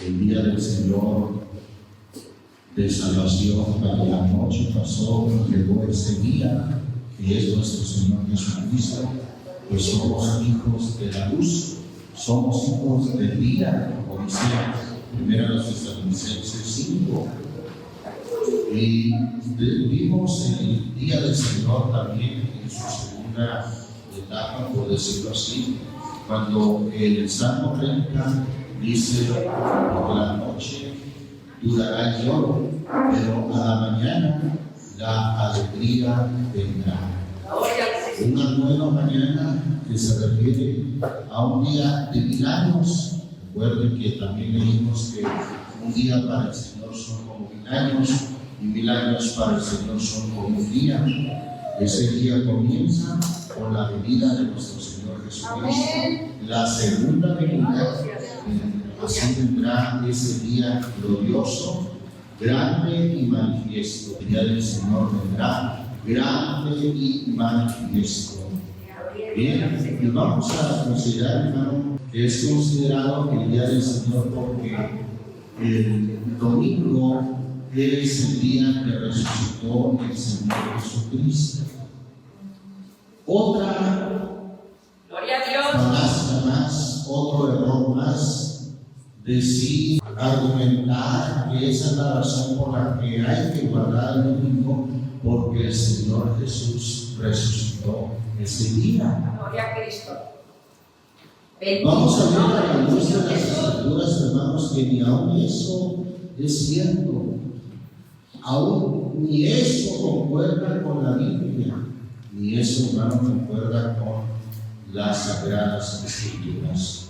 el día del Señor de salvación, cuando la noche pasó, llegó ese día, que es nuestro Señor Jesucristo, pues somos hijos de la luz, somos hijos del día, como dice 1 Tesalonicenses 5. Y vimos el día del Señor también en su segunda etapa, por decirlo así, cuando el Salmo 30 dice: por la noche durará el lloro, pero a la mañana la alegría vendrá. Una nueva mañana que se refiere a un día de 1000 años. Recuerden que también leímos que un día para el Señor son como 1000 años y 1000 años para el Señor son como un día. Ese día comienza con la venida de nuestro Señor Jesucristo. La segunda venida, así vendrá ese día glorioso, grande y manifiesto. El día del Señor vendrá grande y manifiesto. Bien, y vamos a considerar, hermano, que es considerado el día del Señor porque el domingo es el día que resucitó el Señor Jesucristo. Otra falacia más, otro error más, decir, argumentar que esa es la razón por la que hay que guardar el domingo, porque el Señor Jesús resucitó ese día. Gloria a Cristo. Vamos a ver a la luz de las Escrituras, hermanos, que ni aún eso es cierto. Aún ni eso concuerda con la Biblia, ni eso, hermano, concuerda con las Sagradas Escrituras.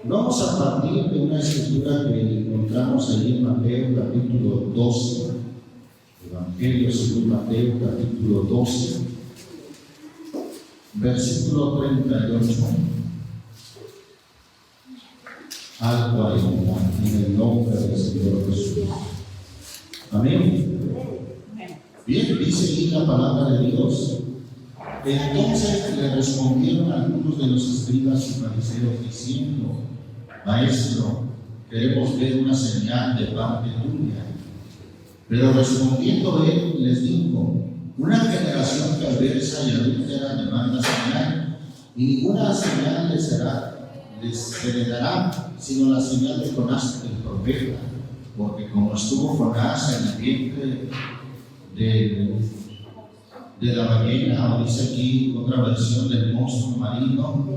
Vamos a partir de una escritura que encontramos allí en Mateo capítulo 12, Evangelio según Mateo capítulo 12, versículo 38 al 40, en el nombre del Señor Jesús. Amén. Bien, dice aquí la palabra de Dios. Entonces le respondieron algunos de los escribas y fariseos diciendo: Maestro, queremos ver una señal de parte tuya. Pero respondiendo él les dijo: una generación perversa y adúltera demanda señal, y ninguna señal les heredará, sino la señal de Jonás el profeta. Porque como estuvo Jonás en el vientre de la ballena, o dice aquí otra versión del monstruo marino,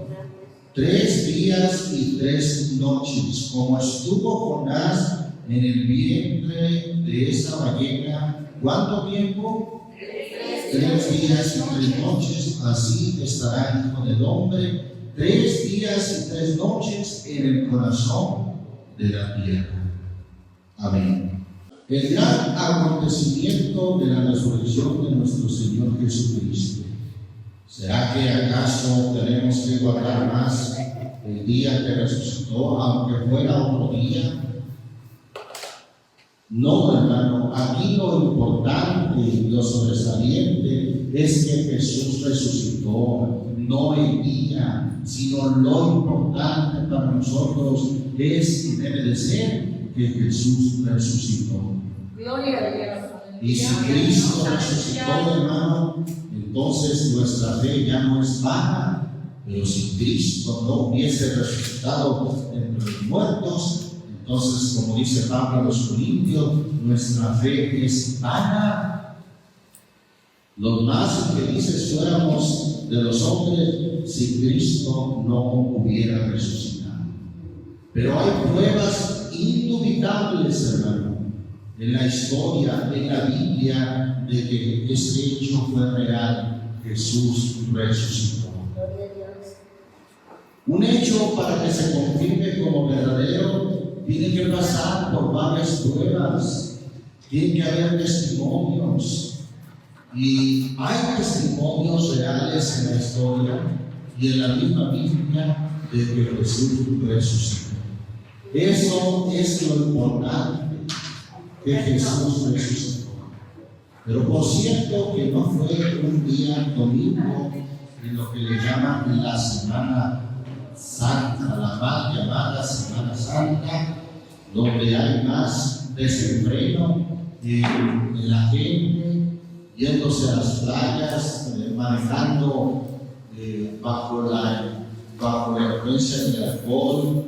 3 días y 3 noches, como estuvo Jonás en el vientre de esa ballena, ¿cuánto tiempo? 3 días y 3 noches, así estará el Hijo del Hombre 3 días y 3 noches en el corazón de la tierra. Amén. El gran acontecimiento de la resurrección de nuestro Señor Jesucristo. ¿Será que acaso tenemos que guardar más el día que resucitó, aunque fuera otro día? No, hermano, aquí lo importante y lo sobresaliente es que Jesús resucitó, no el día, sino lo importante para nosotros es y debe de ser que Jesús resucitó. Gloria a Dios. Y si Cristo resucitó, hermano, entonces nuestra fe ya no es vana. Pero si Cristo no hubiese resucitado entre los muertos, entonces, como dice Pablo a los Corintios, nuestra fe es vana. Los más infelices fuéramos de los hombres si Cristo no hubiera resucitado. Pero hay pruebas indubitables, hermano, en la historia, en la Biblia, de que este hecho fue real. Jesús resucitó. Un hecho, para que se confirme como verdadero, tiene que pasar por varias pruebas, tiene que haber testimonios, y hay testimonios reales en la historia y en la misma Biblia de que Jesús resucitó. Eso es lo importante, que Jesús resucitó. Pero por cierto que no fue un día domingo en lo que le llaman la Semana Santa, la mal llamada Semana Santa, donde hay más desenfreno en la gente, yéndose a las playas, manejando bajo la influencia del alcohol,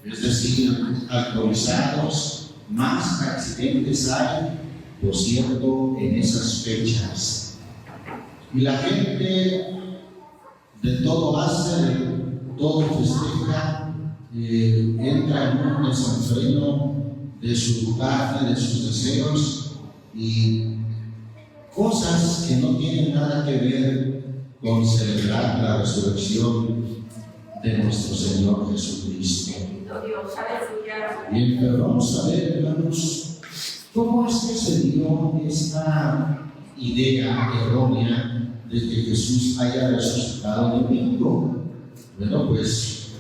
es decir, alcoholizados. Más accidentes hay, por cierto, en esas fechas. Y la gente de todo hace, de todo festeja, entra en un desenfreno de su carne, de sus deseos y cosas que no tienen nada que ver con celebrar la resurrección de nuestro Señor Jesucristo. Bien, pero vamos a ver, hermanos, cómo es que se dio esta idea errónea de que Jesús haya resucitado el domingo. Bueno, pues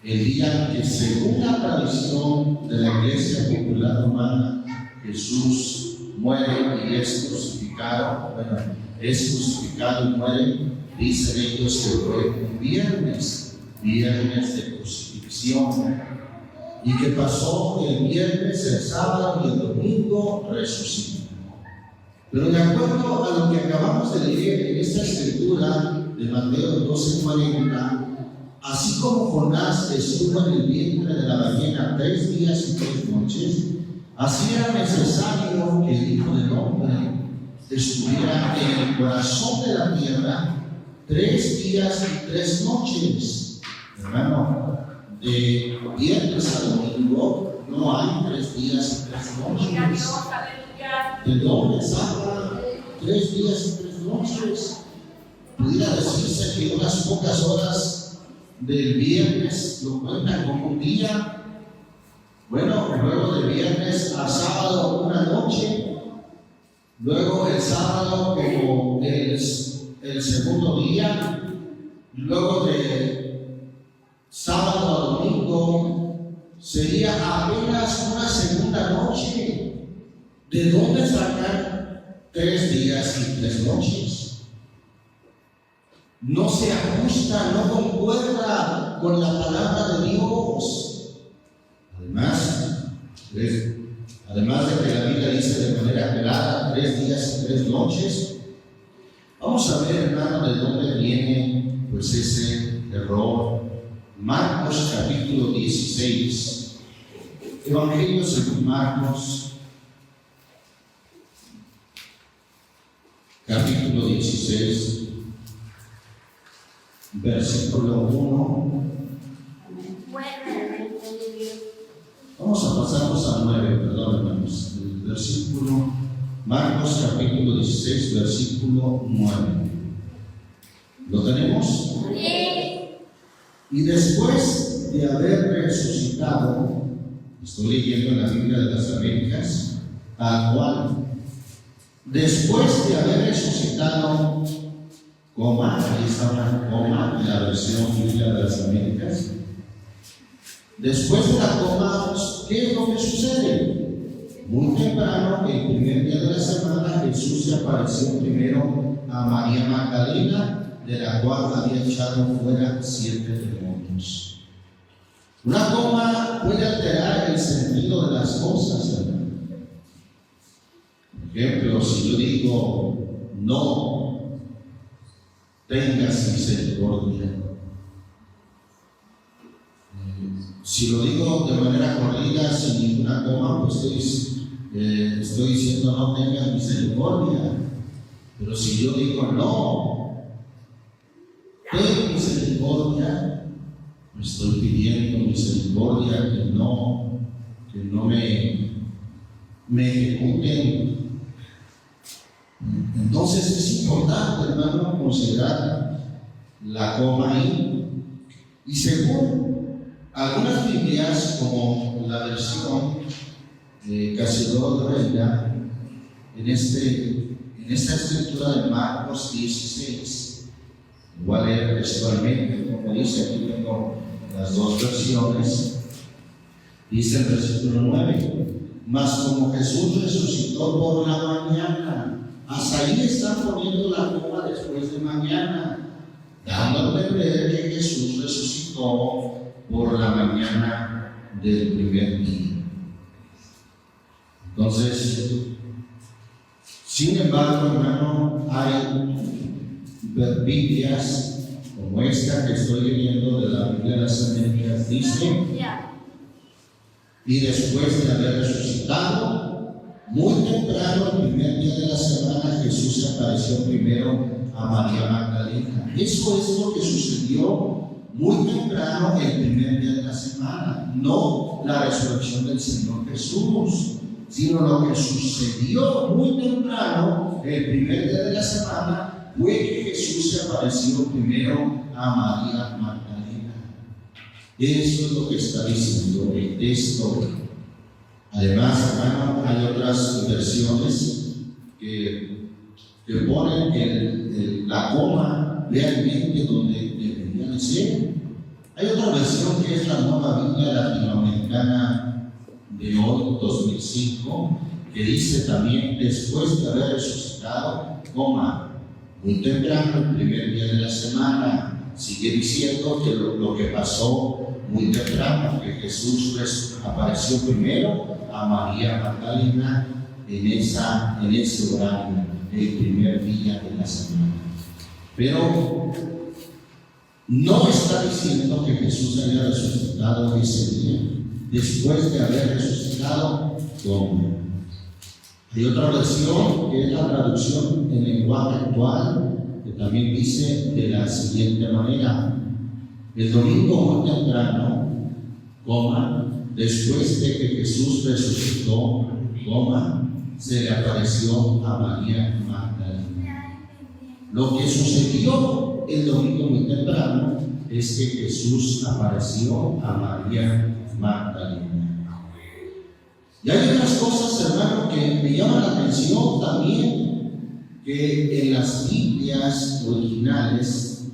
el día que, según la tradición de la Iglesia Popular Romana, Jesús muere y es crucificado. Bueno, es crucificado y muere, dicen ellos que fue un viernes de crucifixión, y que pasó el viernes, el sábado y el domingo resucitó. Pero de acuerdo a lo que acabamos de leer en esta escritura de Mateo 12:40, así como Jonás estuvo en el vientre de la ballena 3 días y 3 noches, así era necesario que el Hijo del Hombre estuviera en el corazón de la tierra 3 días y 3 noches. Hermano, de viernes a domingo no hay 3 días y 3 noches. ¿De dónde saca 3 días y 3 noches? Pudiera decirse que unas pocas horas del viernes lo cuentan como un día. Bueno, luego de viernes a sábado una noche, luego el sábado como el segundo día, y luego de sábado a domingo sería apenas una segunda noche. ¿De dónde sacar 3 días y 3 noches? No se ajusta, no concuerda con la palabra de Dios. Además de que la Biblia dice de manera clara 3 días y 3 noches, vamos a ver, hermano, de dónde viene pues ese error. Marcos capítulo 16, Evangelio según Marcos capítulo 16, versículo 1. Vamos a pasarnos al 9, perdón, hermanos. El versículo, Marcos capítulo 16, versículo 9. ¿Lo tenemos? Sí. Y después de haber resucitado, estoy leyendo en la Biblia de las Américas, tal cual. Después de haber resucitado, ahí está una en la versión Biblia de las Américas. Después de la coma, ¿qué es lo que sucede? Muy temprano, el primer día de la semana, Jesús se apareció primero a María Magdalena, de la cual había echado fuera 7 demonios. Una coma puede alterar el sentido de las cosas, hermano. Por ejemplo, si yo digo, no tengas misericordia. Si lo digo de manera corrida, sin ninguna coma, pues estoy diciendo no tengas misericordia. Pero si yo digo no, ten misericordia, estoy pidiendo misericordia, que no me ejecuten. Entonces es importante, hermano, considerar la coma ahí. Y según algunas Biblias, como la versión Casiodoro de Reina, en esta escritura de Marcos 16, voy a leer textualmente, como dice, aquí tengo las dos versiones. Dice el versículo 9: mas como Jesús resucitó por la mañana. Hasta ahí están poniendo la coma después de mañana, dando a entender que Jesús resucitó por la mañana del primer día. Entonces, sin embargo, hermano, hay Biblias como esta que estoy leyendo de la Biblia de las Américas, dice: y después de haber resucitado, muy temprano, el primer día de la semana, Jesús se apareció primero a María Magdalena. Eso es lo que sucedió muy temprano el primer día de la semana, no la resurrección del Señor Jesús, sino lo que sucedió muy temprano el primer día de la semana fue que Jesús se apareció primero a María Magdalena. Eso es lo que está diciendo el texto. Además, hermano, hay otras versiones que ponen la coma realmente donde debería de ser. Hay otra versión que es la Nueva Biblia Latinoamericana de hoy, 2005, que dice también: después de haber resucitado, coma, muy temprano, el primer día de la semana. Sigue diciendo que lo que pasó muy temprano, que Jesús apareció primero a María Magdalena en ese horario, el primer día de la semana. Pero no está diciendo que Jesús haya resucitado ese día. Después de haber resucitado, ¿cómo? Hay otra versión que es la traducción en lenguaje actual, que también dice de la siguiente manera: el domingo muy temprano, coma, después de que Jesús resucitó, coma, se le apareció a María Magdalena. Lo que sucedió el domingo muy temprano es que Jesús apareció a María Magdalena. Y hay otras cosas, hermano, que me llaman la atención también, que en las Biblias originales,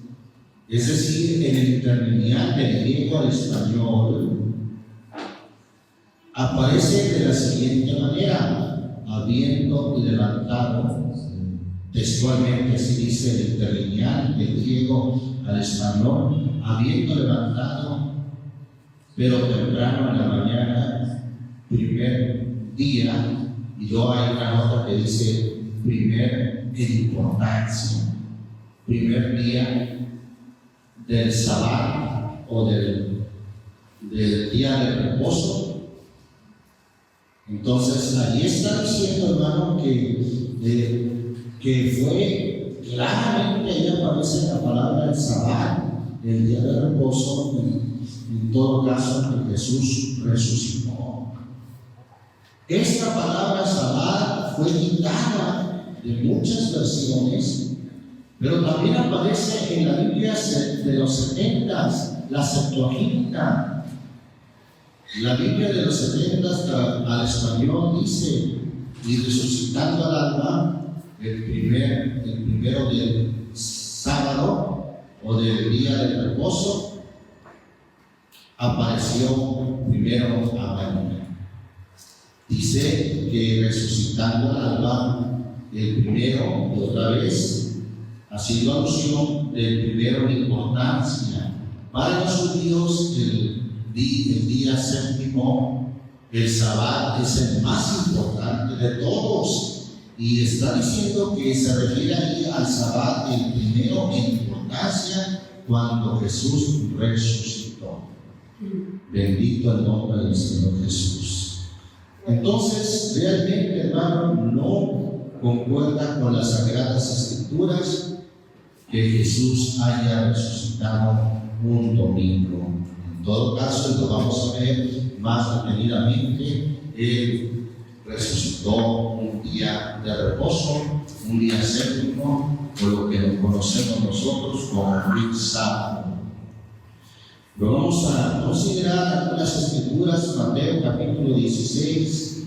es decir, en el interlineal del griego al español, aparece de la siguiente manera: habiendo levantado, textualmente así dice el interlineal del griego al español, habiendo levantado, pero temprano en la mañana, primer día, y luego hay una nota que dice primer en importancia, primer día del Sabbat o del día de reposo. Entonces ahí está diciendo, hermano, que fue claramente, ahí aparece la palabra el Sabbat, el día de reposo, en todo caso que Jesús resucitó. Esta palabra Sabbat fue quitada de muchas versiones, pero también aparece en la Biblia de los 70, la Septuaginta. La Biblia de los 70 al español dice: y resucitando al alma, el primero del sábado o del día del reposo, apareció primero a María. Dice que resucitando al alba, el primero, otra vez, haciendo alusión del primero de importancia. Para los judíos, el día séptimo, el Sabbat, es el más importante de todos. Y está diciendo que se refiere ahí al Sabbat, el primero en importancia, cuando Jesús resucitó. Bendito el nombre del Señor Jesús. Entonces, realmente, hermano, no concuerda con las Sagradas Escrituras que Jesús haya resucitado un domingo. En todo caso, lo vamos a ver más detenidamente. Él resucitó un día de reposo, un día séptimo, por lo que lo conocemos nosotros como el sábado. Lo vamos a considerar algunas escrituras. Mateo capítulo 16.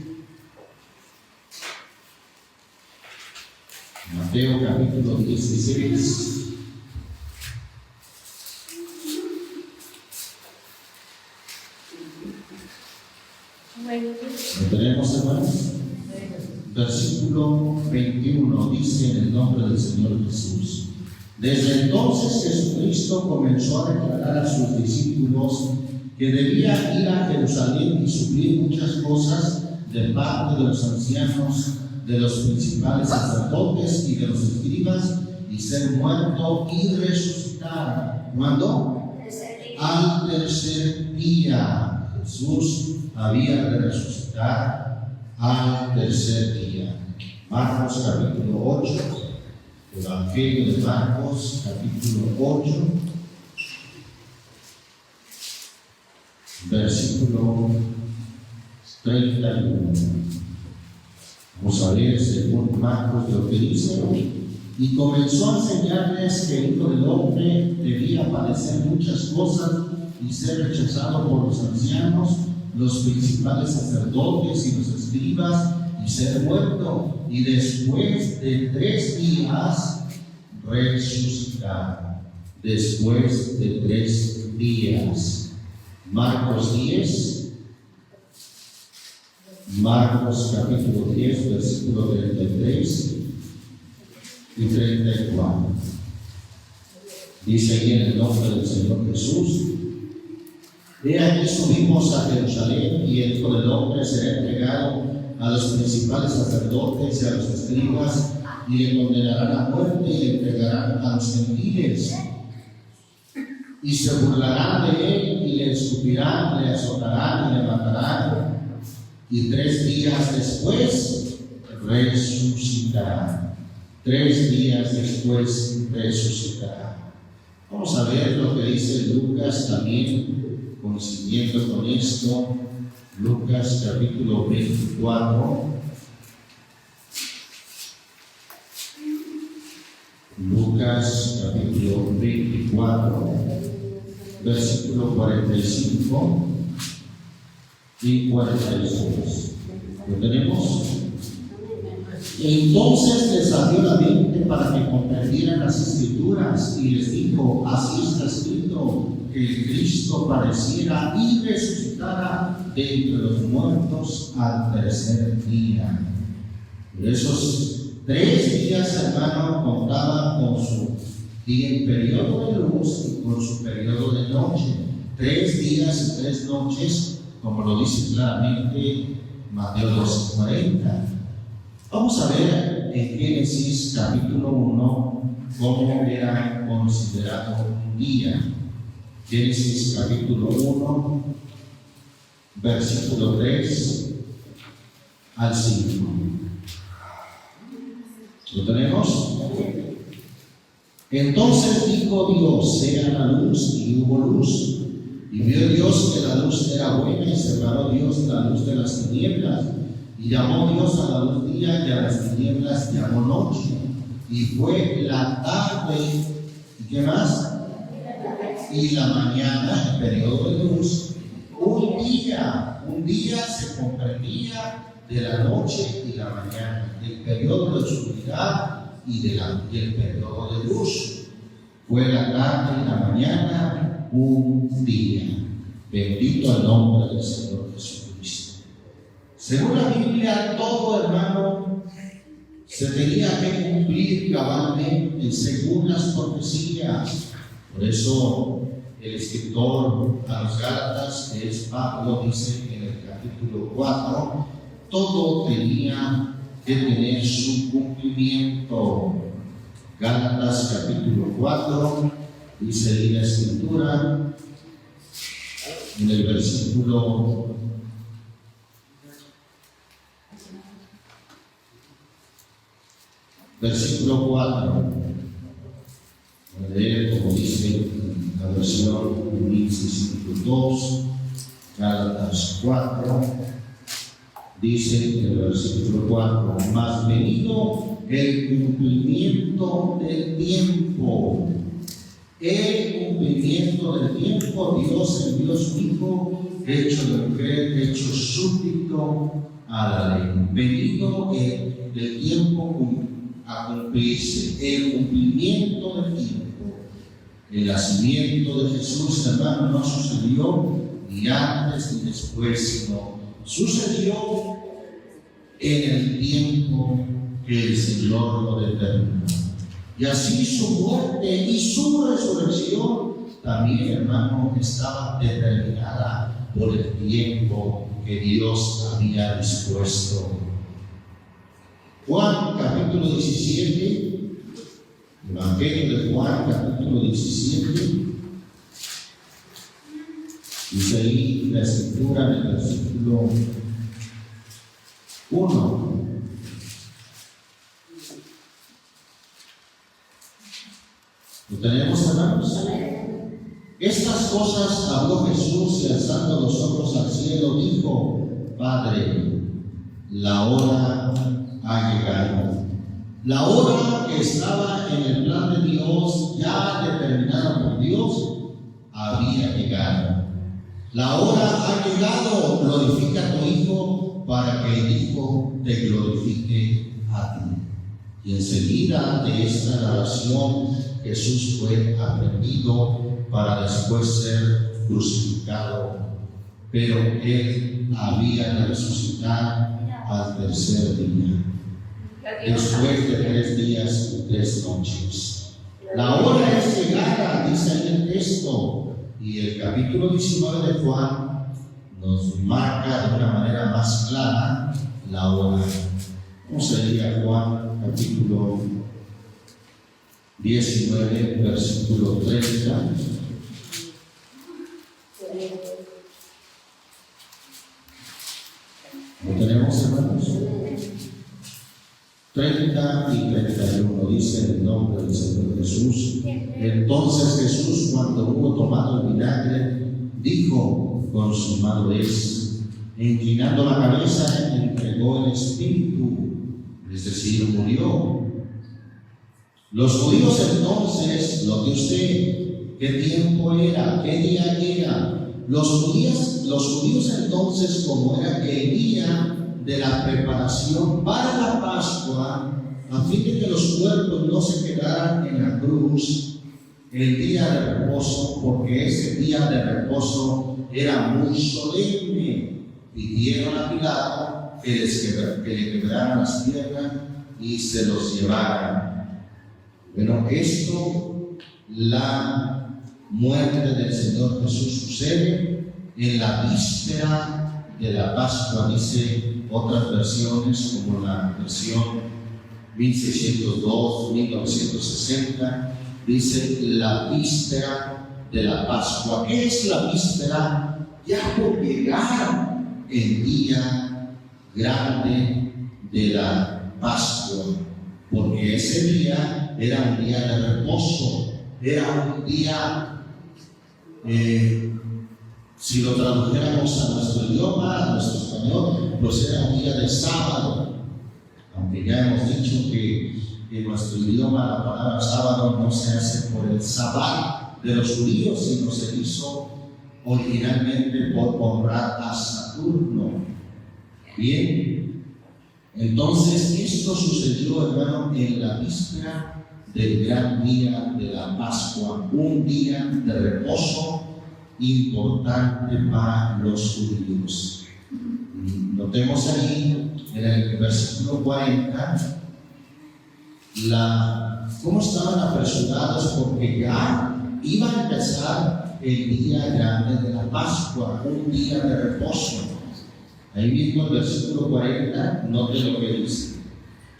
Mateo capítulo 16. ¿Lo tenemos, hermanos? Versículo 21 dice en el nombre del Señor Jesús: desde entonces Jesucristo comenzó a declarar a sus discípulos que debía ir a Jerusalén y sufrir muchas cosas de parte de los ancianos, de los principales sacerdotes y de los escribas, y ser muerto y resucitar. ¿Cuándo? Al tercer día. Jesús había de resucitar al tercer día. Marcos capítulo 8, Evangelio de Marcos capítulo 8, versículo 31. Vamos a ver según Marcos lo que dice. Y comenzó a enseñarles que el Hijo del Hombre debía padecer muchas cosas y ser rechazado por los ancianos, los principales sacerdotes y los escribas, y ser muerto, y después de 3 días resucitar. Después de 3 días. Marcos 10, Marcos capítulo 10, versículo 33 y 34. Dice ahí en el nombre del Señor Jesús: He aquí subimos a Jerusalén, y el Hijo del Hombre será entregado a los principales sacerdotes y a los escribas, y le condenarán a muerte y le entregarán a los gentiles, y se burlarán de él y le escupirán, le azotarán y le matarán, y 3 días después resucitará. 3 días después resucitará. Vamos a ver lo que dice Lucas también, coincidiendo con esto. Lucas capítulo 24. Lucas capítulo 24, versículo 45 y 46. ¿Lo tenemos? Entonces les abrió la mente para que comprendieran las Escrituras, y les dijo: así está escrito, que el Cristo padeciera y resucitara de entre los muertos al tercer día. Esos 3 días, hermano, contaban con su periodo de luz y con su periodo de noche. 3 días y 3 noches, como lo dice claramente Mateo 12:40. Vamos a ver en Génesis capítulo 1 cómo era considerado un día. Génesis capítulo 1, versículo 3 al 5. ¿Lo tenemos? Entonces dijo Dios: sea la luz, y hubo luz. Y vio Dios que la luz era buena, y separó Dios la luz de las tinieblas. Y llamó Dios a la luz día, y a las tinieblas llamó noche. Y fue la tarde, ¿y qué más? Y la mañana, el periodo de luz. Un día se comprendía de la noche y la mañana, del periodo de oscuridad y el periodo de luz. Fue la tarde y la mañana, un día. Bendito el nombre del Señor Jesucristo. Según la Biblia, todo, hermano, se tenía que cumplir cabalmente según las profecías. Por eso el escritor a los Gálatas, que es Pablo, dice en el capítulo 4, todo tenía que tener su cumplimiento. Gálatas capítulo 4, dice ahí la escritura, en el versículo 4. Voy a leer como dice la versión 1602, Gálatas 4. Dice en el versículo 4: mas venido el cumplimiento del tiempo. El cumplimiento del tiempo, Dios envió a su Hijo, hecho de mujer, hecho súbdito a la ley. Venido del tiempo a cumplirse, el cumplimiento del tiempo. El nacimiento de Jesús, hermano, no sucedió ni antes ni después, sino sucedió en el tiempo que el Señor lo determinó. Y así su muerte y su resurrección también, hermano, estaba determinada por el tiempo que que Dios había dispuesto. Juan capítulo 17, Evangelio de Juan capítulo 17, dice ahí la escritura en el versículo 1. ¿Lo tenemos, hermanos? Estas cosas habló Jesús y alzando los ojos al cielo dijo: Padre, la hora ha llegado. La hora que estaba en el plan de Dios, ya determinada por Dios, había llegado. La hora ha llegado, glorifica a tu Hijo, para que el Hijo te glorifique a ti. Y enseguida de esta narración, Jesús fue aprendido para después ser crucificado, pero Él había de resucitar al tercer día, después de 3 días y 3 noches. La hora es llegada, dice ahí el texto, y el capítulo 19 de Juan nos marca de una manera más clara la hora. ¿Cómo sería Juan capítulo 19, versículo 30? ¿Lo tenemos, hermanos? 30 y 31 dice en el nombre del Señor Jesús. Entonces Jesús, cuando hubo tomado el vinagre, dijo con su madurez, inclinando la cabeza, entregó el espíritu, es decir, murió. Los judíos entonces, lo que usted, qué tiempo era, qué día era. Los judíos entonces, como era el día de la preparación para la Pascua, a fin de que los cuerpos no se quedaran en la cruz, el día de reposo, porque ese día de reposo era muy solemne, pidieron a Pilato que le quebraran las piernas y se los llevaran. Bueno, esto, la muerte del Señor Jesús, sucede en la víspera de la Pascua, dice otras versiones, como la versión 1602, 1960, dice la víspera de la Pascua. ¿Qué es la víspera? Ya por llegar el día grande de la Pascua, porque ese día era un día de reposo, era un día, si lo tradujéramos a nuestro idioma, a nuestro español, pues era un día de sábado, aunque ya hemos dicho que en nuestro idioma la palabra sábado no se hace por el sabbat de los judíos, sino se hizo originalmente por honrar a Saturno. Bien, entonces esto sucedió, hermano, en la víspera del gran día de la Pascua, un día de reposo importante para los judíos. Notemos ahí en el versículo 40 cómo estaban apresurados, porque ya iba a empezar el día grande de la Pascua, un día de reposo. Ahí mismo el versículo 40, note lo que dice.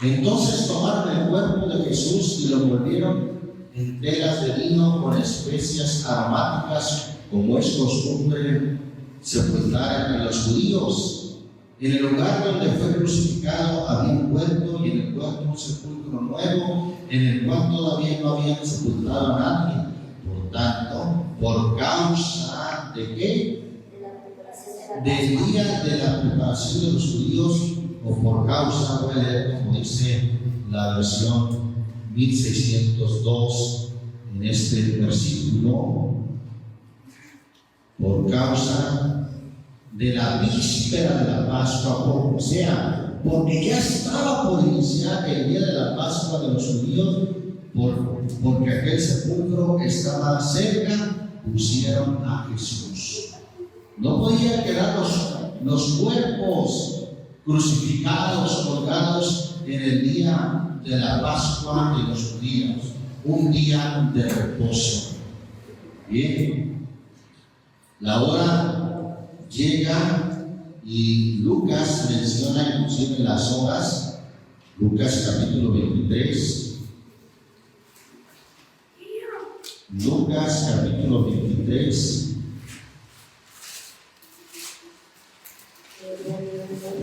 Entonces tomaron el cuerpo de Jesús y lo envolvieron en telas de lino con especias aromáticas, como es costumbre sepultar a los judíos. En el lugar donde fue crucificado había un huerto, y en el huerto un sepulcro nuevo, en el cual todavía no habían sepultado a nadie. Por tanto, por causa de ¿qué? Del día de la preparación de los judíos, o por causa, voy a leer como dice la versión 1602 en este versículo, por causa de la víspera de la Pascua, o sea, porque ya estaba por iniciar el día de la Pascua de los judíos, porque aquel sepulcro estaba cerca, pusieron a Jesús. No podían quedar los cuerpos crucificados, colgados en el día de la Pascua de los judíos, un día de reposo. Bien, la hora llega y Lucas menciona inclusive las horas. Lucas capítulo 23. Lucas capítulo 23.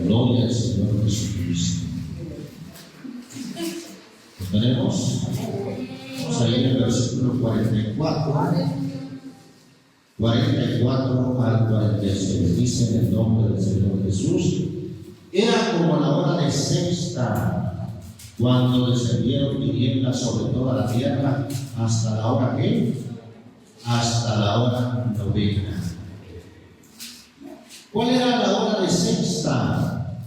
Gloria al Señor Jesucristo. ¿Lo tenemos? Vamos a ir al versículo 44 al 46. Dice en el nombre del Señor Jesús: era como la hora de sexta, cuando descendieron tinieblas sobre toda la tierra, hasta la hora ¿qué? Hasta la hora novena. ¿Cuál era la hora de sexta?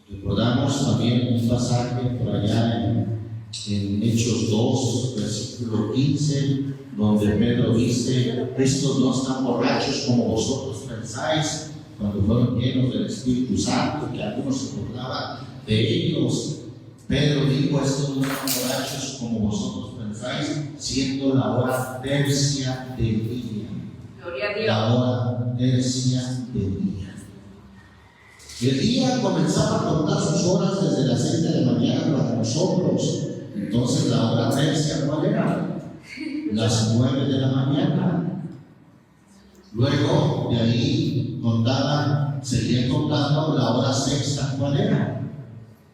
Recordamos también un pasaje por allá en Hechos 2, versículo 15, donde Pedro dice: estos no están borrachos como vosotros pensáis, cuando fueron llenos del Espíritu Santo, que algunos se burlaban de ellos. Pedro dijo: estos no están borrachos como vosotros pensáis, siendo la hora tercia del día. Gloria a Dios. La hora tercia del día. El día comenzaba a contar sus horas desde las 6 de la mañana para nosotros. Entonces la hora tercia, ¿cuál era? Las 9 de la mañana. Luego de ahí seguía contando la hora sexta, ¿cuál era?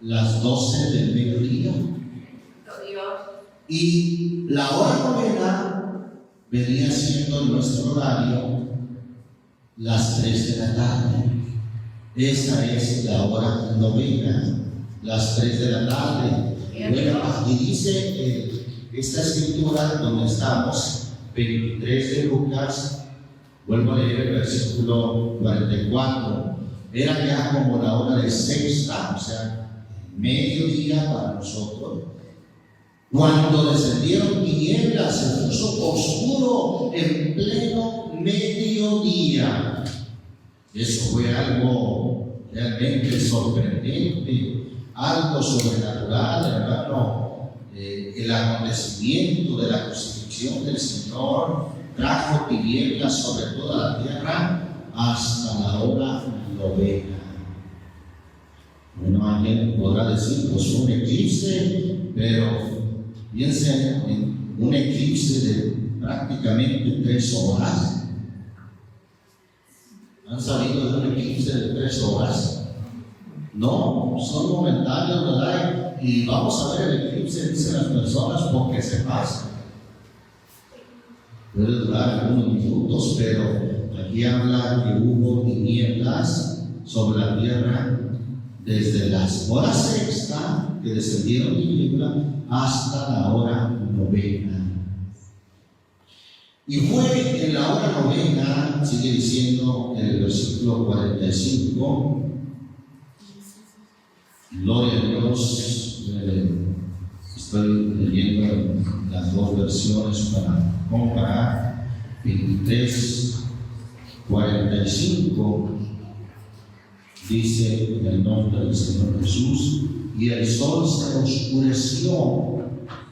Las 12 del mediodía. Y la hora novena venía siendo nuestro horario las 3 de la tarde. Esta es la hora novena, las 3 de la tarde. Y dice esta escritura donde estamos, 23 de Lucas, vuelvo a leer el versículo 44. Era ya como la hora de sexta, o sea, mediodía para nosotros, cuando descendieron tinieblas, se puso oscuro en pleno mediodía. Eso fue algo realmente sorprendente, algo sobrenatural, hermano. El acontecimiento de la crucifixión del Señor trajo tinieblas sobre toda la tierra hasta la hora novena. Bueno, alguien podrá decir: pues un eclipse, pero piensen en un eclipse de prácticamente 3 horas. ¿Han sabido de un eclipse de 3 horas? No, son momentáneos, ¿verdad? Y vamos a ver el eclipse, dicen las personas, porque se pasa. Puede durar algunos minutos, pero aquí habla que hubo tinieblas sobre la tierra desde las horas sexta, que descendieron tinieblas, hasta la hora novena. Y fue en la hora novena, sigue diciendo el versículo 45, gloria a Dios. Estoy leyendo las dos versiones para comparar. 23, 45 dice en el nombre del Señor Jesús: y el sol se oscureció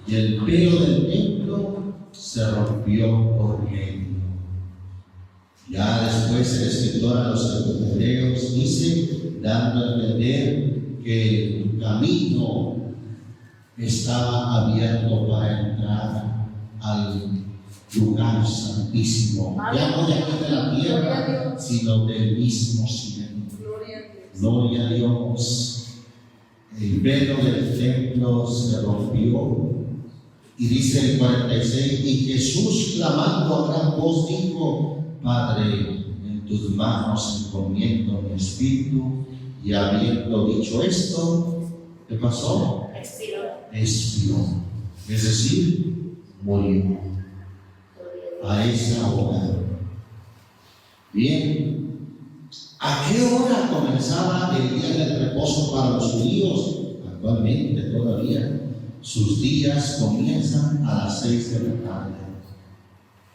y el velo del templo se rompió por medio. Ya después el escritor a los hebreos dice, dando a entender que el camino estaba abierto para entrar al lugar santísimo, ya no de aquí de la tierra, sino del mismo cielo. Gloria a Dios. El velo del templo se rompió. Y dice el 46, y Jesús, clamando a gran voz, dijo: Padre, en tus manos encomiendo mi espíritu. Y habiendo dicho esto, ¿qué pasó? Expiró. Es decir, murió a esa hora. Bien, ¿a qué hora comenzaba el día del reposo para los judíos? Actualmente todavía sus días comienzan a las 6 de la tarde.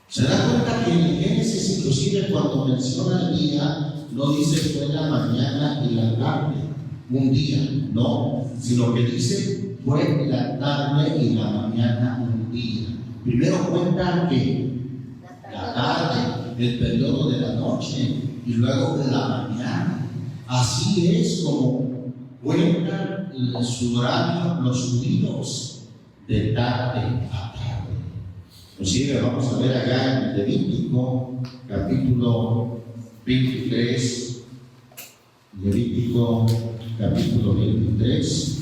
¿Se da cuenta que en Génesis, inclusive cuando menciona el día, no dice fue la mañana y la tarde, un día, no, sino que dice fue la tarde y la mañana un día? Primero cuenta que la tarde, el periodo de la noche, y luego de la mañana. Así es como cuentan su horario los judíos, de tarde a tarde. Inclusive vamos a ver acá en Levítico, capítulo 23, Levítico capítulo 23.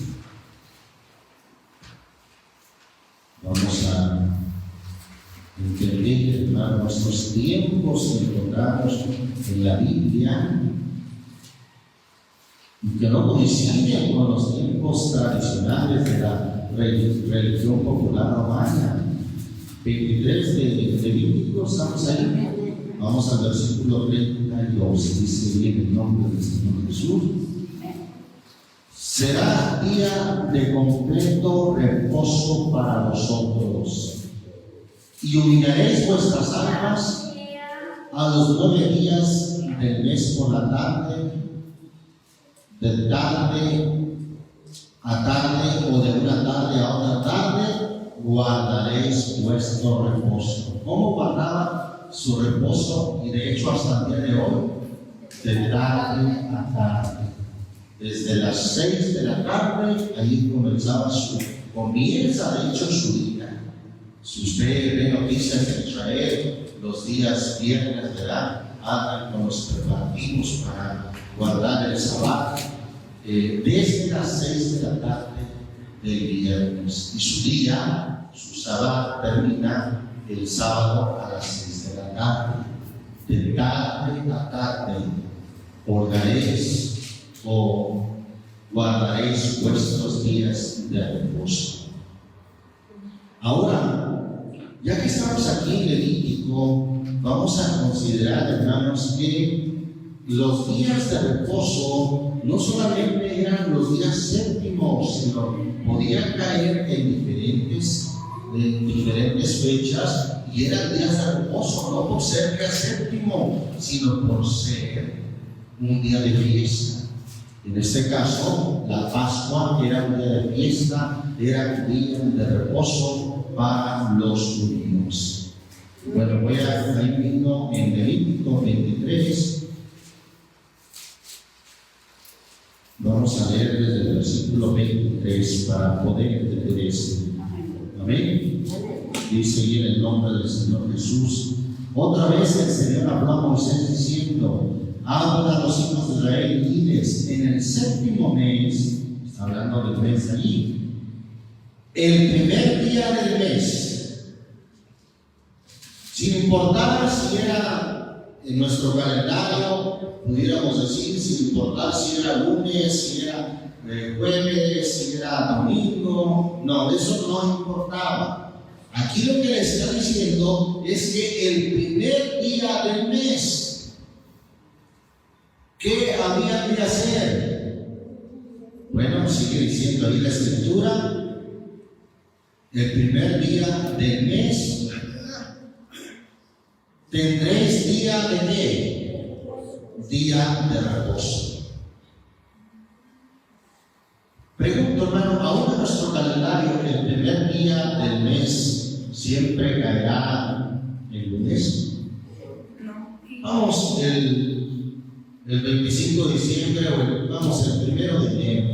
Vamos a entender, hermano, nuestros tiempos que encontramos en la Biblia y que no coinciden con los tiempos tradicionales de la religión popular romana. 23 de Levítico, estamos ahí. Vamos al versículo 32, dice bien el nombre del Señor Jesús. Será día de completo reposo para vosotros, y humillaréis vuestras almas a los 9 días del mes por la tarde, de tarde a tarde o de una tarde a otra tarde, guardaréis vuestro reposo. ¿Cómo guardaba su reposo? Y de hecho hasta el día de hoy, de tarde a tarde. Desde las 6 de la tarde, ahí comienza de hecho su día. Si usted ve noticias de Israel, los días viernes, ¿verdad?, andan con los preparativos para guardar el sábado, desde las 6 de la tarde del viernes. Y su día, su sábado, termina el sábado a las 6 de la tarde. De tarde a tarde, holgaréis o guardaréis vuestros días de reposo. Ahora, ya que estamos aquí en Levítico, vamos a considerar, hermanos, que los días de reposo no solamente eran los días séptimos, sino podían caer en diferentes fechas, y eran días de reposo, no por ser día séptimo, sino por ser un día de fiesta. En este caso, la Pascua era un día de fiesta, era un día de reposo para los judíos. Bueno, voy a ir viendo en Levítico 23. Vamos a leer desde el versículo 23 para poder entender esto. Amén. Dice bien el nombre del Señor Jesús. Otra vez el Señor habló a Moisés diciendo: habla a los hijos de Israel y diles, en el séptimo mes, está hablando del mes allí, el primer día del mes, sin importar si era en nuestro calendario, pudiéramos decir, sin importar si era lunes, si era jueves, si era domingo, no, eso no importaba. Aquí lo que le está diciendo es que el primer día del mes, ¿qué había que hacer? Bueno, sigue diciendo ahí la escritura, el primer día del mes tendréis día de qué? Día de reposo. Pregunto, hermano, ¿aún en nuestro calendario el primer día del mes siempre caerá el lunes? Vamos, el 25 de diciembre o vamos el 1 de enero,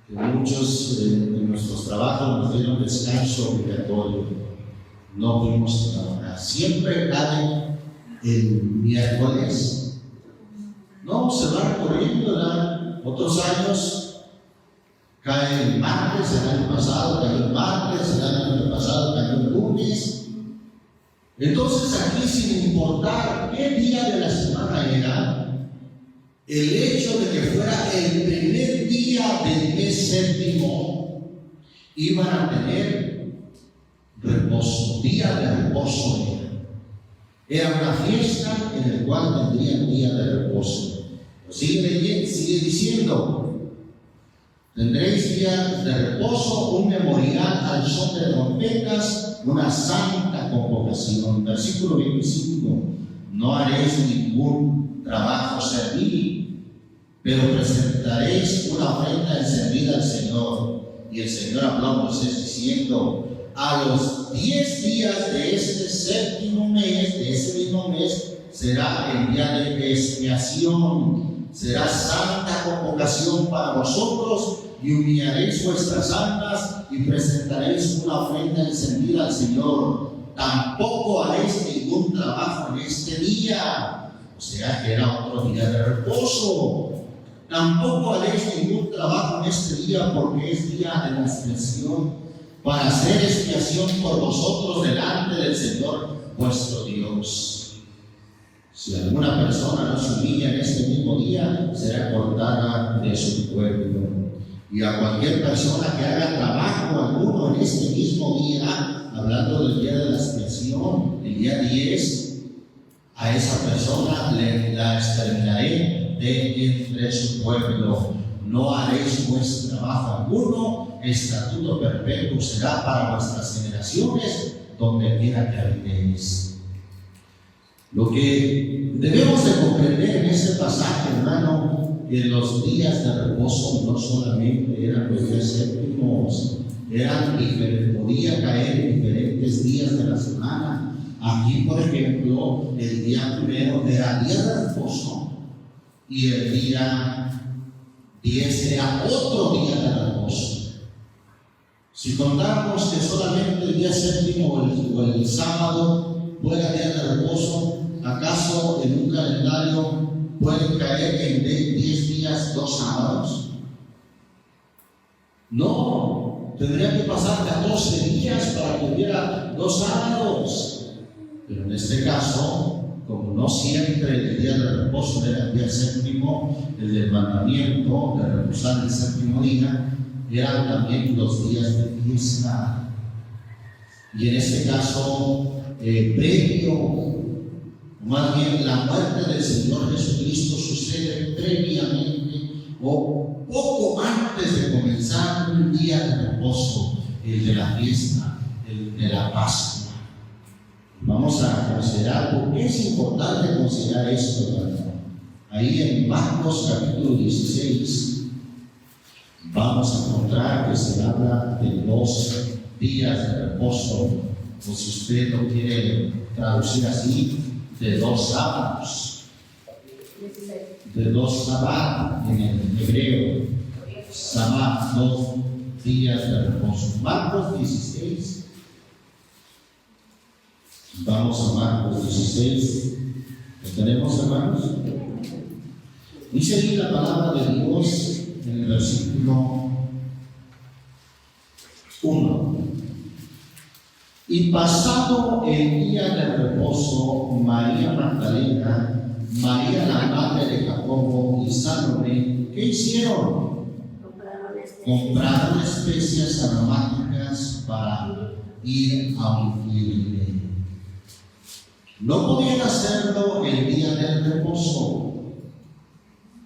que muchos de nuestros trabajos nos dieron descanso obligatorio, no pudimos trabajar. Siempre cae el miércoles, no, se va recorriendo, ¿verdad? Otros años cae el martes, el año pasado cayó el martes, el año pasado cayó el lunes. Entonces aquí, sin importar qué día de la semana era, el hecho de que fuera el primer día del mes séptimo, iban a tener reposo, día de reposo. Era una fiesta en la cual tendrían día de reposo. Sigue diciendo: tendréis días de reposo, un memorial al son de trompetas, una santa convocación. Versículo 25: no haréis ningún trabajo servil, pero presentaréis una ofrenda encendida al Señor. Y el Señor habló a Moisés diciendo: a los 10 días de este séptimo mes, de ese mismo mes, será el día de expiación. será santa convocación para vosotros, y humillaréis vuestras almas y presentaréis una ofrenda encendida al Señor. Tampoco haréis ningún trabajo en este día, o sea que era otro día de reposo. Tampoco haréis ningún trabajo en este día, porque es día de la expiación, para hacer expiación por vosotros delante del Señor vuestro Dios. Si alguna persona no se humilla en este mismo día, será cortada de su pueblo. Y a cualquier persona que haga trabajo alguno en este mismo día, hablando del día de la expiación, el día 10, a esa persona la exterminaré de entre su pueblo. No haréis vuestro trabajo alguno, estatuto perpetuo será para vuestras generaciones, donde quiera que habitéis. Lo que debemos de comprender en este pasaje, hermano, que los días de reposo no solamente eran los días séptimos, podía caer en diferentes días de la semana. Aquí, por ejemplo, el día primero era día de reposo y el día 10 era otro día de reposo. Si contamos que solamente el día séptimo o el sábado fuera día de reposo, ¿acaso en un calendario pueden caer en 10 días 2 sábados? No, tendría que pasar 14 días para que hubiera 2 sábados. Pero en este caso, como no siempre el día de reposo era el día séptimo, el del mandamiento de reposar el séptimo día, eran también los días de fiesta. Y en este caso, previo, más bien la muerte del Señor Jesucristo sucede previamente o poco antes de comenzar un día de reposo, el de la fiesta, el de la Pascua. Vamos a considerar, porque es importante considerar esto, hermano. Ahí en Marcos capítulo 16 vamos a encontrar que se habla de 2 días de reposo, o si usted lo quiere traducir así, de 2 sábados, de 2 sabbat en el hebreo, sabbat, 2 días de reposo. Marcos 16. Vamos a Marcos 16. ¿Lo tenemos, hermanos? Dice ahí la palabra de Dios en el versículo 1. Y pasado el día de reposo, María Magdalena, María la madre de Jacobo y Salomé, ¿qué hicieron? Compraron especias aromáticas para ir a ungirle. No podían hacerlo el día del reposo,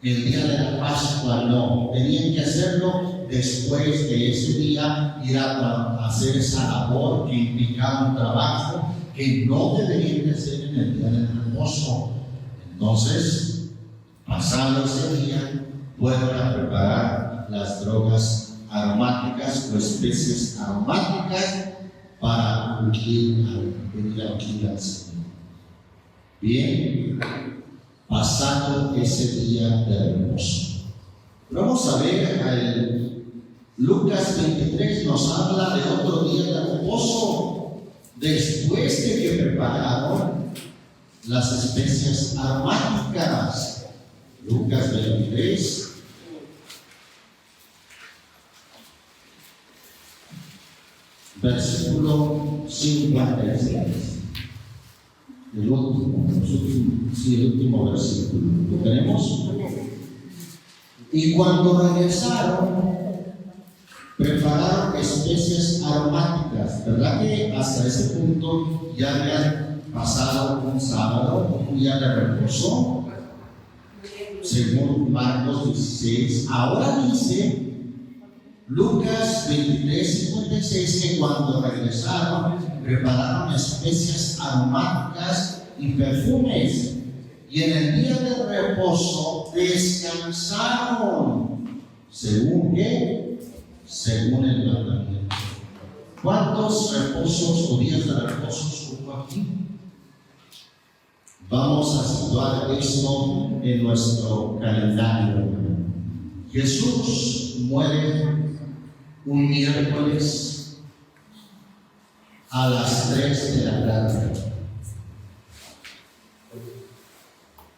el día de la Pascua, no. Tenían que hacerlo después de ese día, ir a hacer esa labor que implicaba un trabajo que no deberían de hacer en el día del reposo. Entonces, pasado ese día, fueron a preparar las drogas aromáticas o especies aromáticas para ungir al Señor. Bien, pasado ese día de reposo. Vamos a ver, Lucas 23 nos habla de otro día de reposo, después de que prepararon las especias aromáticas. Lucas 23. Versículo 56. El último versículo. ¿Lo tenemos? Y cuando regresaron, prepararon especias aromáticas. ¿Verdad que hasta ese punto ya habían pasado un sábado, un día de reposo? Según Marcos 16. Ahora dice Lucas 23:56 que cuando regresaron, prepararon especias aromáticas y perfumes, y en el día de reposo descansaron. ¿Según qué? Según el mandamiento. ¿Cuántos reposos o días de reposo hubo aquí? Vamos a situar esto en nuestro calendario. Jesús muere un miércoles a las 3 de la tarde.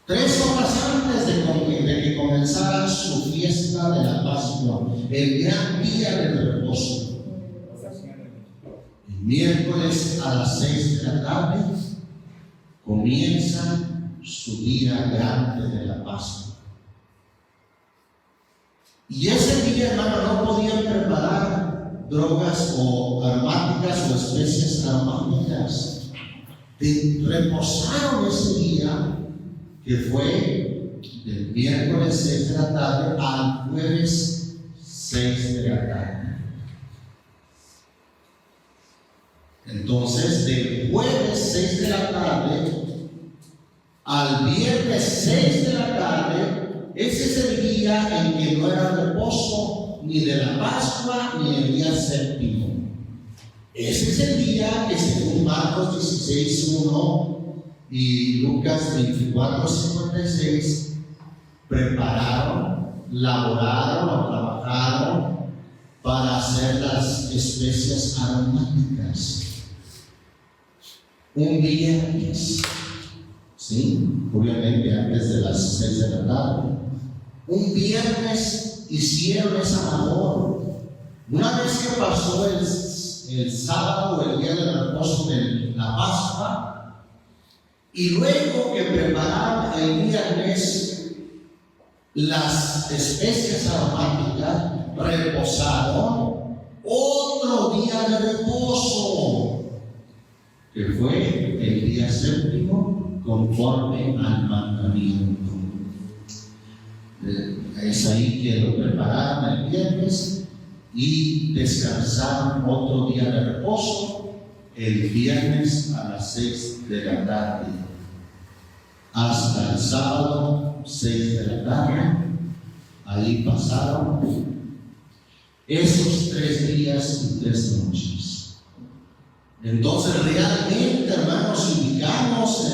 3 horas antes de que comenzara su fiesta de la Pascua, el gran día del reposo. El miércoles a las 6 de la tarde comienza su día grande de la Pascua. Y ese día, hermano, no podían preparar drogas o aromáticas o especies aromáticas. Reposaron ese día, que fue del miércoles 6 de la tarde al jueves 6 de la tarde. Entonces, del jueves 6 de la tarde al viernes 6 de la tarde, ese es el día en que no era reposo ni de la Pascua ni el día séptimo. Ese es el día que, según Marcos 16:1 y Lucas 24:56, prepararon, laboraron o trabajaron para hacer las especias aromáticas. Un viernes, ¿sí? Obviamente antes de las 6 de la tarde. Un viernes hicieron esa labor. Una vez que pasó el sábado o el día del reposo de la Pascua, y luego que prepararon el viernes las especias aromáticas, reposaron otro día de reposo, que fue el día séptimo, conforme al mandamiento. Es ahí que lo prepararon el viernes y descansaron otro día de reposo el viernes a las 6 de la tarde hasta el sábado 6 de la tarde. Ahí pasaron esos 3 días y 3 noches. Entonces, realmente, hermanos, si ubicamos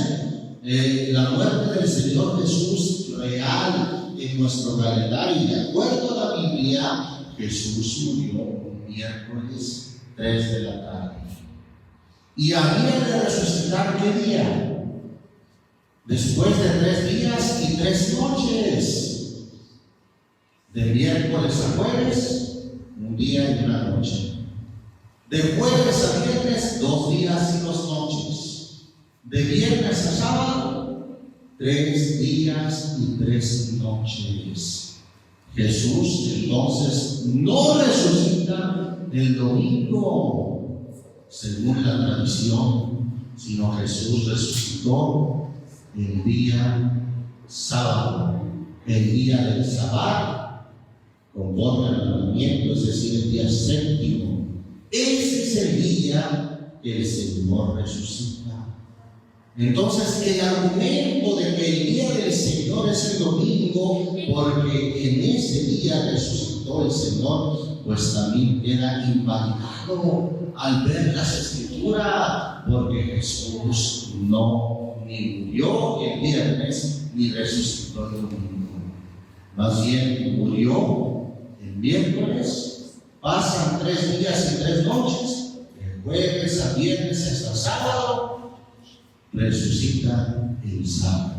la muerte del Señor Jesús real en nuestro calendario, y de acuerdo a la Biblia, Jesús murió un miércoles 3 de la tarde. Y había de resucitar, ¿qué día? Después de 3 días y 3 noches. De miércoles a jueves, un día y una noche. De jueves a viernes, 2 días y 2 noches. De viernes a sábado, 3 días y 3 noches. Jesús entonces no resucita el domingo, según la tradición, sino Jesús resucitó el día sábado, el día del sábado, conforme al mandamiento, es decir, el día séptimo. Ese es el día que el Señor resucita. Entonces, el argumento de que el día del Señor es el domingo, porque en ese día resucitó el Señor, pues también queda invalidado al ver las Escrituras, porque Jesús no ni murió el viernes ni resucitó el domingo. Más bien murió el miércoles, pasan 3 días y 3 noches, el jueves a viernes hasta sábado, resucita el sábado,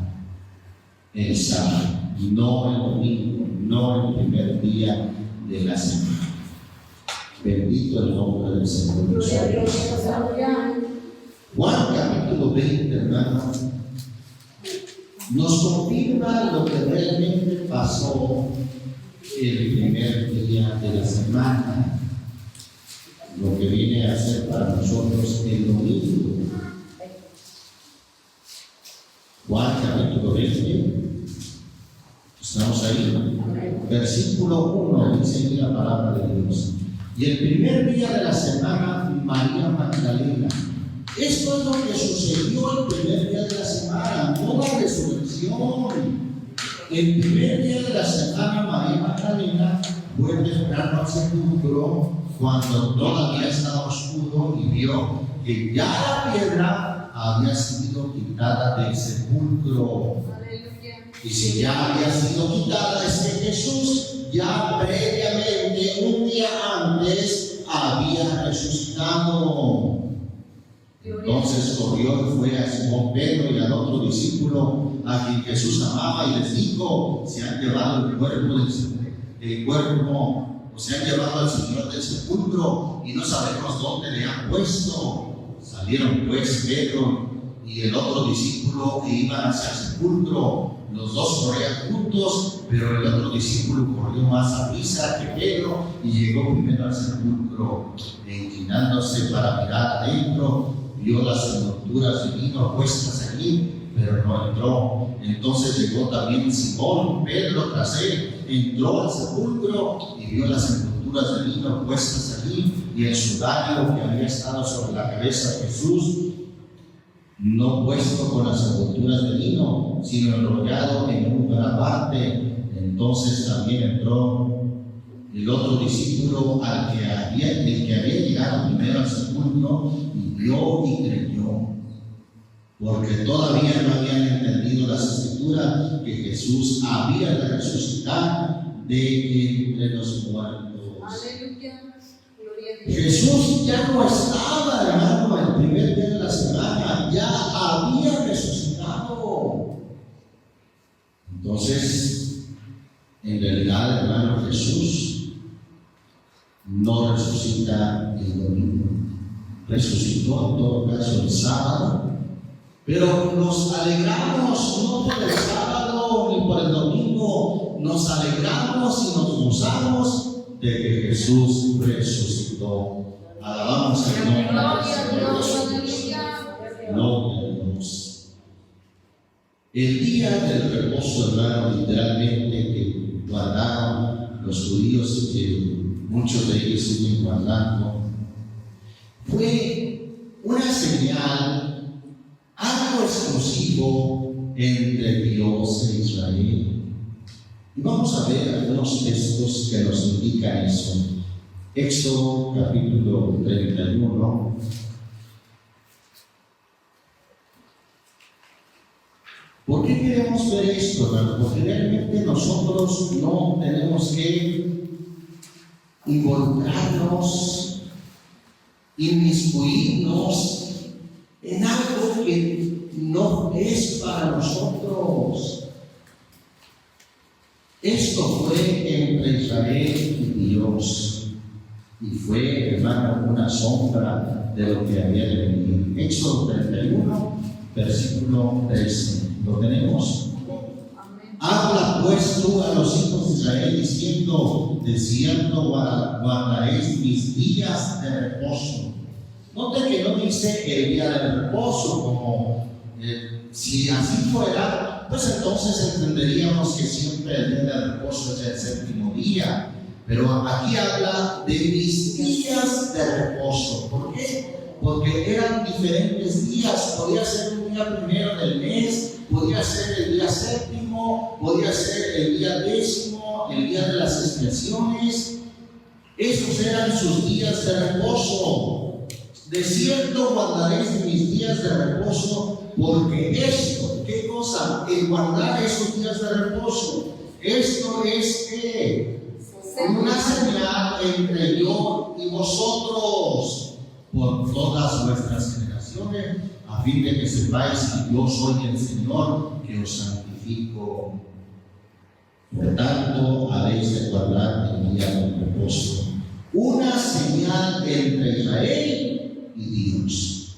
no el domingo, no el primer día de la semana. Bendito el nombre del Señor. Juan capítulo 20, hermano, nos confirma lo que realmente pasó el primer día de la semana, lo que viene a ser para nosotros el domingo. Juan capítulo 20, estamos ahí, versículo 1, dice la palabra de Dios. Y el primer día de la semana, María Magdalena. Esto es lo que sucedió el primer día de la semana, no la resurrección. El primer día de la semana, María Magdalena fue temprano al sepulcro cuando todavía estaba oscuro y vio que ya la piedra había sido quitada del sepulcro. Aleluya. Y si ya había sido quitada, es que Jesús ya previamente, un día antes, había resucitado. Entonces corrió y fue a Simón Pedro y al otro discípulo a quien Jesús amaba y les dijo: se han llevado el cuerpo, o se han llevado al Señor del sepulcro y no sabemos dónde le han puesto. Salieron pues Pedro y el otro discípulo e iban hacia el sepulcro. Los dos corrían juntos, pero el otro discípulo corrió más a prisa que Pedro y llegó primero al sepulcro. E inclinándose para mirar adentro, vio las envolturas de vino puestas allí, pero no entró. Entonces llegó también Simón Pedro tras él, entró al sepulcro y vio las envolturas de vino puestas allí y el sudario que había estado sobre la cabeza de Jesús, no puesto con las envolturas de vino, sino enrollado en un lugar aparte. Entonces también entró el otro discípulo, el que había llegado primero al sepulcro, y vio y creyó, porque todavía no habían entendido las escrituras que Jesús había de resucitar de entre los muertos. Aleluya. Gloria a Dios. Jesús ya no estaba, hermano, el primer día de la semana, ya había resucitado. Entonces, en realidad, hermano, Jesús no resucita el domingo, resucitó en todo caso el sábado, pero nos alegramos no por el sábado ni por el domingo, nos alegramos y nos gozamos de que Jesús resucitó. Alabamos el nombre del Señor Jesús. Gloria a Dios. El día del reposo, hermano, literalmente que guardaron los judíos, que muchos de ellos siguen guardando, fue una señal, algo exclusivo entre Dios e Israel. Y vamos a ver algunos textos que nos indican eso. Éxodo capítulo 31. ¿Por qué queremos ver esto, hermano? Porque realmente nosotros no tenemos que involucrarnos, inmiscuirnos en algo que no es para nosotros. Esto fue entre Israel y Dios, y fue, hermano, una sombra de lo que había de venir. Éxodo 31, versículo 13. ¿Lo tenemos? Habla pues tú a los hijos de Israel diciendo: de cierto guardaréis mis días de reposo. Note que no dice el día de reposo, como si así fuera, pues entonces entenderíamos que siempre el día de reposo es el séptimo día. Pero aquí habla de mis días de reposo. ¿Por qué? Porque eran diferentes días. Podía ser un día primero del mes, podía ser el día séptimo, podía ser el día décimo, el día de las expiaciones. Esos eran sus días de reposo. De cierto guardaréis mis días de reposo, porque esto, ¿qué cosa? El guardar esos días de reposo, esto es que una señal entre yo y vosotros por todas vuestras generaciones, a fin de que sepáis que yo soy el Señor que os santifico. Por tanto, habéis de guardar el día del reposo, una señal entre Israel y Dios.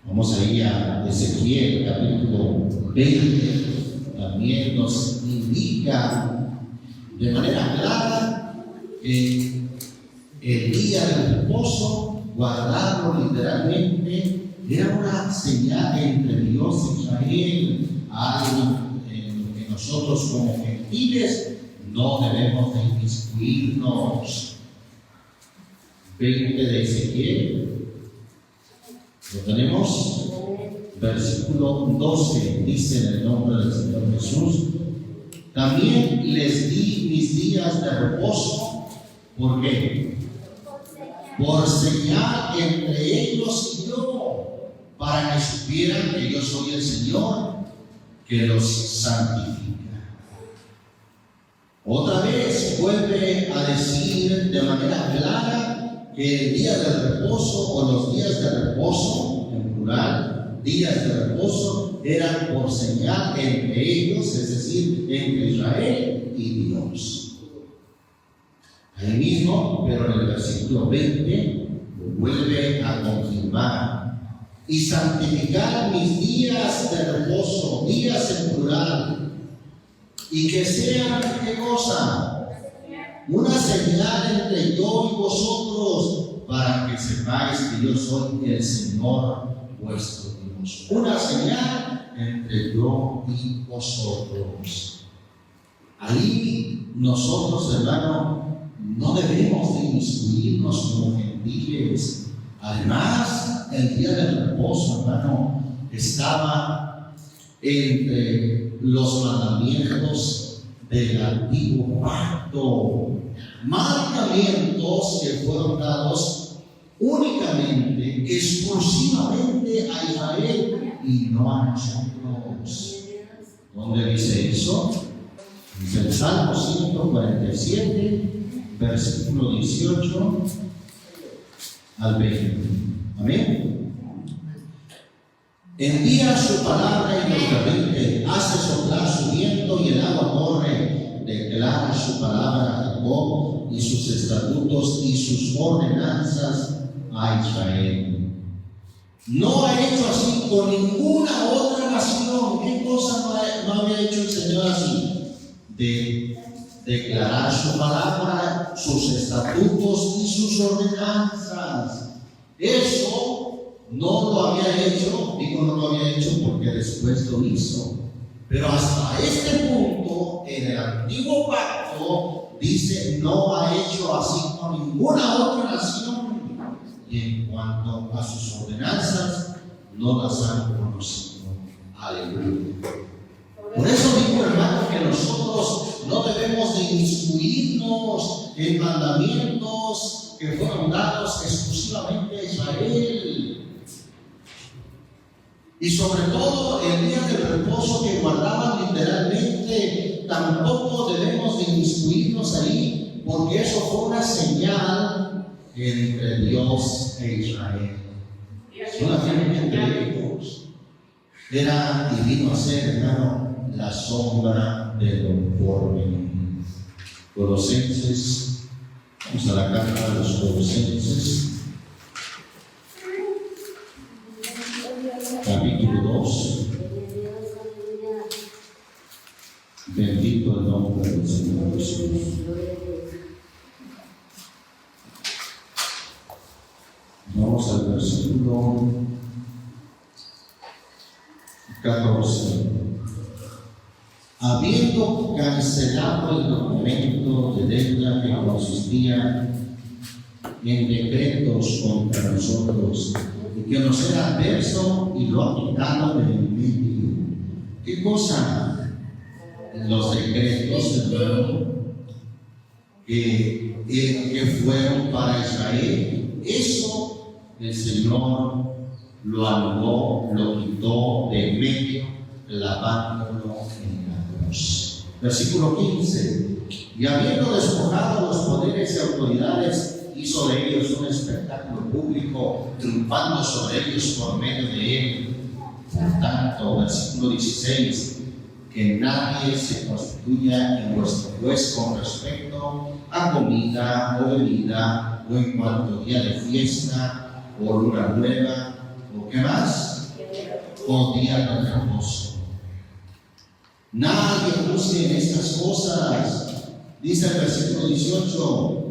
Vamos ahí a Ezequiel capítulo 20, también nos indica de manera clara que el día del reposo, guardarlo literalmente, era una señal entre Dios y Israel, algo en que nosotros como gentiles no debemos de inmiscuirnos. 20 de Ezequiel, ¿lo tenemos? Versículo 12, dice en el nombre del Señor Jesús: también les di mis días de reposo. ¿Por qué? Por señal entre ellos y yo, para que supieran que yo soy el Señor que los santifica. Otra vez vuelve a decir de manera clara que el día del reposo o los días de reposo, en plural, días de reposo, eran por señal entre ellos, es decir, entre Israel y Dios. Ahí mismo, pero en el versículo 20, vuelve a confirmar: y santificar mis días de reposo, días en plural, y que sean, ¿qué cosa? Una señal entre yo y vosotros, para que sepáis que yo soy el Señor vuestro Dios. Una señal entre yo y vosotros. Ahí nosotros, hermano, no debemos de inmiscuirnos como gentiles. Además, el día del reposo, hermano, estaba entre los mandamientos del antiguo pacto, mandamientos que fueron dados únicamente, exclusivamente a Israel y no a nosotros. ¿Dónde dice eso? Dice el Salmo 147, versículo 18 al 20. Amén. Envía su palabra y nos permite, hace soplar su viento y el agua corre, declara su palabra a Jacob y sus estatutos y sus ordenanzas a Israel. No ha hecho así con ninguna otra nación. ¿Qué cosa no había hecho el Señor así? De declarar su palabra, sus estatutos y sus ordenanzas. Eso no lo había hecho, digo no lo había hecho porque después lo hizo. Pero hasta este punto, en el antiguo pacto, dice, no ha hecho así con ninguna otra nación. Y en cuanto a sus ordenanzas, no las han conocido. Aleluya. Por eso digo, hermano, que nosotros no debemos de inmiscuirnos en mandamientos que fueron dados exclusivamente a Israel. Y sobre todo el día del reposo que guardaban literalmente, tampoco debemos de inmiscuirnos ahí, porque eso fue una señal entre Dios e Israel. Solamente entre ellos. Era y vino a ser, hermano, la sombra de lo por venir. Colosenses, vamos a la carta de los Colosenses, capítulo 2. Bendito el nombre del Señor Jesús. Vamos al versículo 14. Habiendo cancelado el documento de deuda que consistía en decretos contra nosotros y que nos era adverso, y lo ha quitado de en medio. ¿Qué cosa? Los decretos, hermano, que fueron para Israel. Eso el Señor lo anuló, lo quitó de en medio, lavándolo en la cruz. Versículo 15. Y habiendo despojado a los poderes y autoridades, hizo de ellos un espectáculo público, triunfando sobre ellos por medio de él. Por tanto, versículo 16, que nadie se constituya en vuestro juez con respecto a comida o bebida, o en cuanto a día de fiesta, o luna nueva, o qué más, o día de reposo. Nadie juzgue en estas cosas. Dice el versículo 18,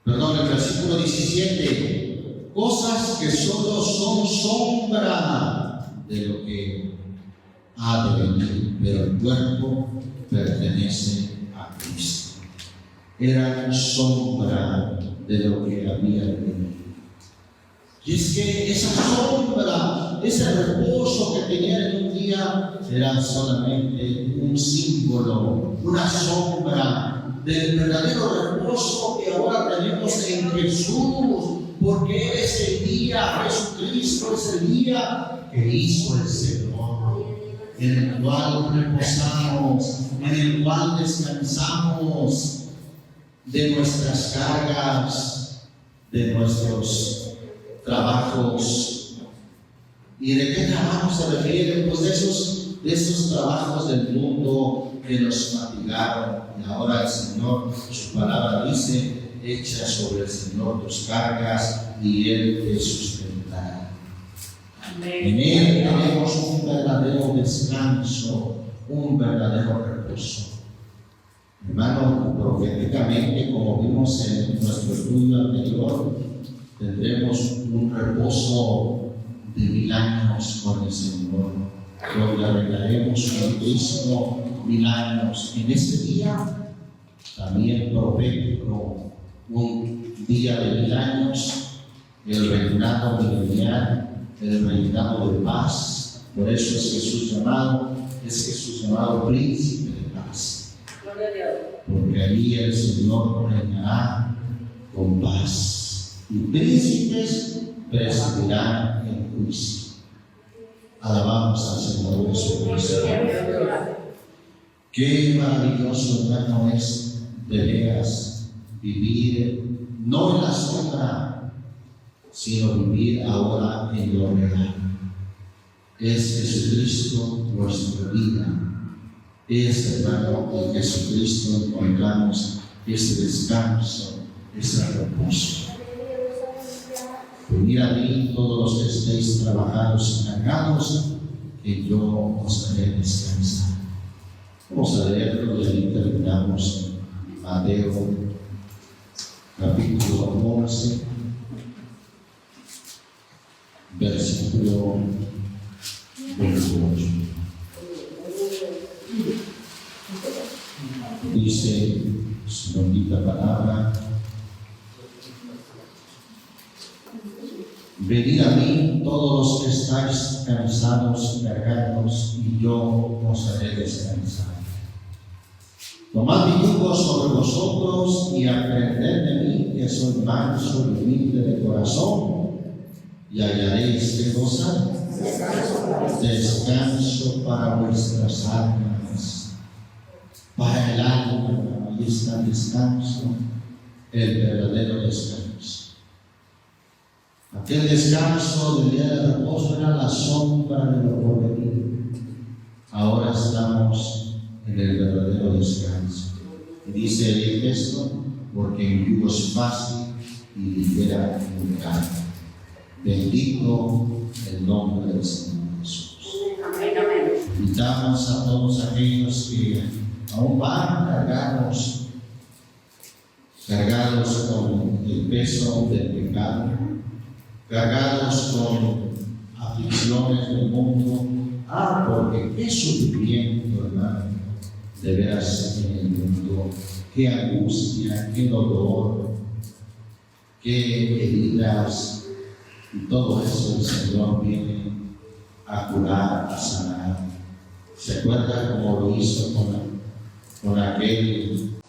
perdón, el versículo 17, cosas que solo son sombra de lo que ha de venir, pero el cuerpo pertenece a Cristo. Eran sombra de lo que había de venir. Y es que esa sombra, ese reposo que tenían en un día, era solamente un símbolo, una sombra del verdadero reposo que ahora tenemos en Jesús, porque ese día, Jesucristo, es el día que hizo el Señor, en el cual reposamos, en el cual descansamos de nuestras cargas, de nuestros trabajos. ¿Y de qué trabajos se refieren? Pues de esos trabajos del mundo que nos fatigaron. Y ahora el Señor, su palabra dice: echa sobre el Señor tus cargas y Él te sustentará. En Él tenemos un verdadero descanso, un verdadero reposo. Hermano, proféticamente, como vimos en nuestro estudio anterior, tendremos un reposo de 1000 años con el Señor, donde arreglaremos con Cristo 1000 años. En ese día, también profético, un día de 1000 años, el reinado milenial, el reinado de paz. Por eso es Jesús llamado príncipe de paz. Gloria a Dios. Porque allí el Señor reinará con paz. Y príncipes presidirán en juicio. Alabamos al Señor Jesucristo. Qué maravilloso, hermano, es de veras vivir no en la sombra, sino vivir ahora en lo real. Es Jesucristo nuestra vida. Es, hermano, en Jesucristo encontramos ese descanso, ese reposo. Venid a mí todos los que estéis trabajados y cargados, que yo os haré descansar. Vamos a leerlo y ahí terminamos en Mateo capítulo 11, versículo 28. Dice su bendita palabra: venid a mí todos los que estáis cansados y cargados, y yo os haré descansar. Tomad mi yugo sobre vosotros y aprended de mí, que soy manso y humilde de corazón, y hallaréis que gozar descanso para vuestras almas. Para el alma, ahí está el descanso, el verdadero descanso. Aquel descanso del día de reposo era la sombra de lo porvenir. Ahora estamos en el verdadero descanso. Y dice el texto: porque mi yugo es fácil y ligera mi carga. Bendito el nombre del Señor Jesús. Invitamos a todos aquellos que aún van cargados con el peso del pecado, cargados con aflicciones del mundo. Porque qué sufrimiento, hermano, de veras en el mundo, qué angustia, qué dolor, qué heridas, y todo eso el Señor viene a curar, a sanar. ¿Se acuerda cómo lo hizo con aquel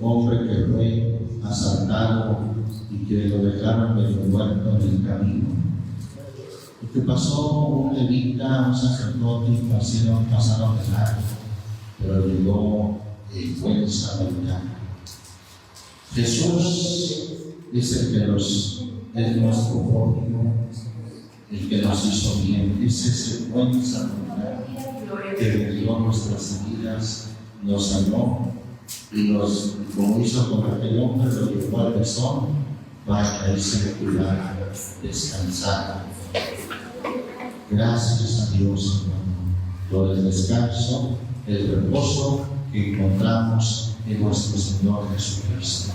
hombre que fue asaltado y que lo dejaron medio muerto en el camino? Que pasó un levita, un sacerdote, y pasaron de largo, pero llegó el buen samaritano. Jesús es el que es nuestro prójimo, el que nos hizo bien. Es ese buen samaritano que vendió nuestras heridas, nos sanó y como hizo con aquel hombre, lo llevó al mesón para irse a cuidar, descansar. Gracias a Dios, hermano, por el descanso, el reposo que encontramos en nuestro Señor Jesucristo.